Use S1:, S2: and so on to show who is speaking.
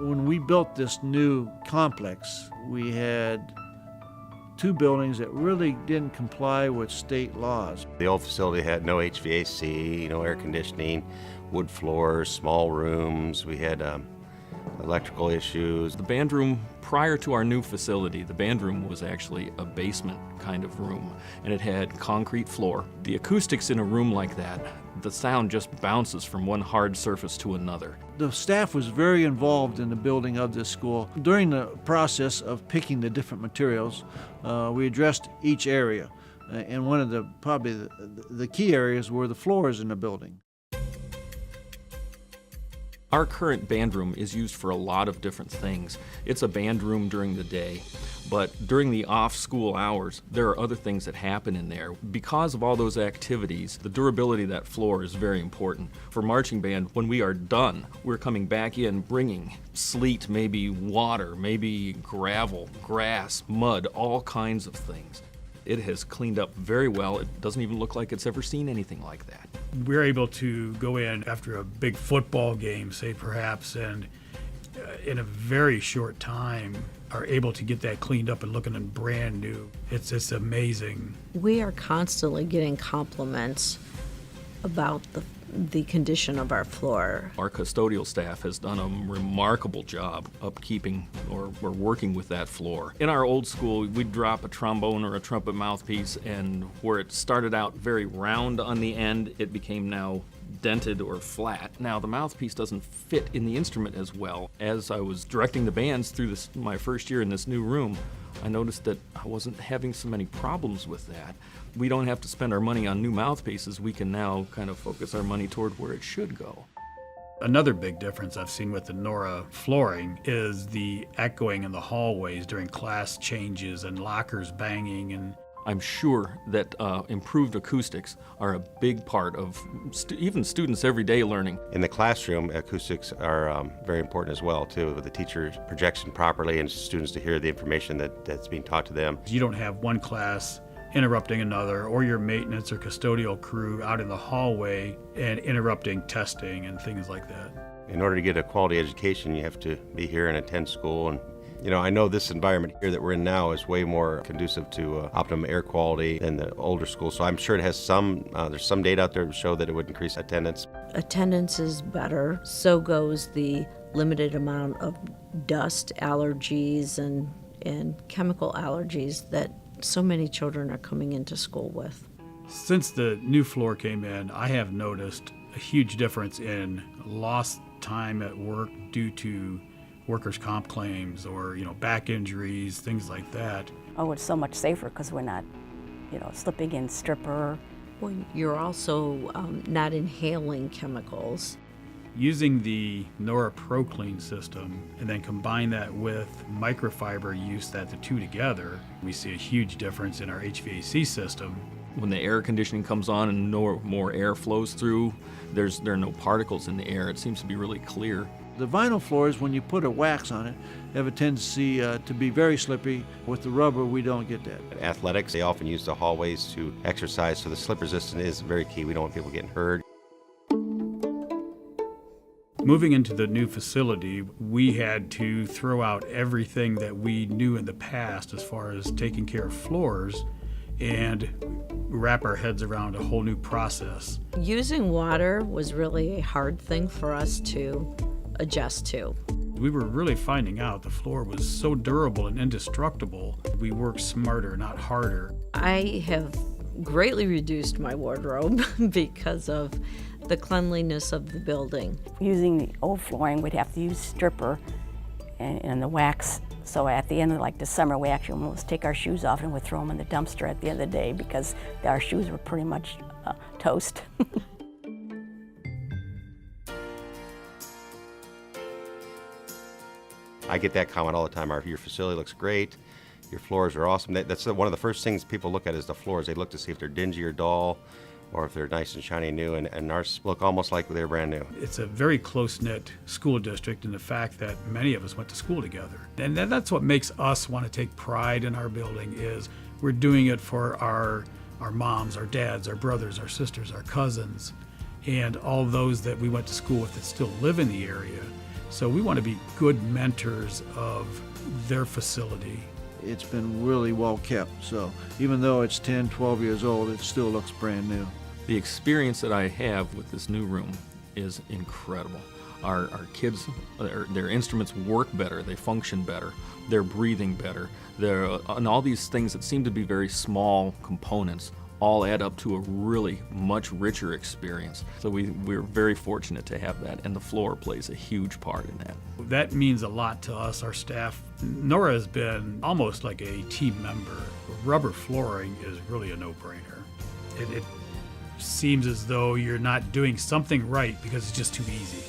S1: When we built this new complex, we had two buildings that really didn't comply with state laws.
S2: The old facility had no HVAC, no air conditioning, wood floors, small rooms. We had electrical issues.
S3: The band room prior to our new facility, the band room was actually a basement kind of room, and it had concrete floor. The acoustics in a room like that, the sound just bounces from one hard surface to another.
S1: The staff was very involved in the building of this school. During the process of picking the different materials, we addressed each area. And one of the key areas were the floors in the building.
S3: Our current band room is used for a lot of different things. It's a band room during the day, but during the off-school hours, there are other things that happen in there. Because of all those activities, the durability of that floor is very important. For marching band, when we are done, we're coming back in bringing sleet, maybe water, maybe gravel, grass, mud, all kinds of things. It has cleaned up very well. It doesn't even look like it's ever seen anything like that.
S4: We're able to go in after a big football game, say perhaps, and in a very short time are able to get that cleaned up and looking brand new. It's amazing.
S5: We are constantly getting compliments about the condition of our floor.
S3: Our custodial staff has done a remarkable job upkeeping or working with that floor. In our old school, we'd drop a trombone or a trumpet mouthpiece, and where it started out very round on the end, it became now dented or flat. Now the mouthpiece doesn't fit in the instrument as well. As I was directing the bands through my first year in this new room, I noticed that I wasn't having so many problems with that. We don't have to spend our money on new mouthpieces. We can now kind of focus our money toward where it should go.
S4: Another big difference I've seen with the nora flooring is the echoing in the hallways during class changes and lockers banging. And
S3: I'm sure that improved acoustics are a big part of even students' everyday learning.
S2: In the classroom, acoustics are very important as well, too, with the teacher's projection properly and students to hear the information that's being taught to them.
S4: You don't have one class interrupting another, or your maintenance or custodial crew out in the hallway and interrupting testing and things like that.
S2: In order to get a quality education, you have to be here and attend school. And I know this environment here that we're in now is way more conducive to optimum air quality than the older school. So I'm sure it has there's some data out there to show that it would increase attendance.
S5: Attendance is better. So goes the limited amount of dust allergies and chemical allergies that so many children are coming into school with.
S4: Since the new floor came in, I have noticed a huge difference in lost time at work due to workers' comp claims or, back injuries, things like that.
S6: Oh, it's so much safer because we're not, slipping in stripper.
S5: Well, you're also not inhaling chemicals.
S4: Using the Nora ProClean system and then combine that with microfiber use, the two together, we see a huge difference in our HVAC system.
S3: When the air conditioning comes on and more air flows through, there are no particles in the air. It seems to be really clear.
S1: The vinyl floors, when you put a wax on it, have a tendency to be very slippery. With the rubber, we don't get that.
S2: In athletics, they often use the hallways to exercise, so the slip resistance is very key. We don't want people getting hurt.
S4: Moving into the new facility, we had to throw out everything that we knew in the past as far as taking care of floors and wrap our heads around a whole new process.
S5: Using water was really a hard thing for us to adjust to.
S4: We were really finding out the floor was so durable and indestructible. We worked smarter, not harder.
S5: I have greatly reduced my wardrobe because of the cleanliness of the building.
S6: Using the old flooring, we'd have to use stripper and the wax. So at the end of the summer, we actually almost take our shoes off and we'd throw them in the dumpster at the end of the day because our shoes were pretty much toast.
S2: I get that comment all the time. Your facility looks great. Your floors are awesome. That's one of the first things people look at is the floors. They look to see if they're dingy or dull, or if they're nice and shiny new, and ours look almost like they're brand new.
S4: It's a very close-knit school district in the fact that many of us went to school together. And that's what makes us want to take pride in our building is we're doing it for our moms, our dads, our brothers, our sisters, our cousins, and all those that we went to school with that still live in the area. So we want to be good mentors of their facility.
S1: It's been really well kept, so even though it's 10, 12 years old, it still looks brand new.
S3: The experience that I have with this new room is incredible. Our kids, their instruments work better, they function better, they're breathing better, and all these things that seem to be very small components all add up to a really much richer experience. So we're very fortunate to have that, and the floor plays a huge part in that.
S4: That means a lot to us, our staff. Nora has been almost like a team member. Rubber flooring is really a no-brainer. It seems as though you're not doing something right because it's just too easy.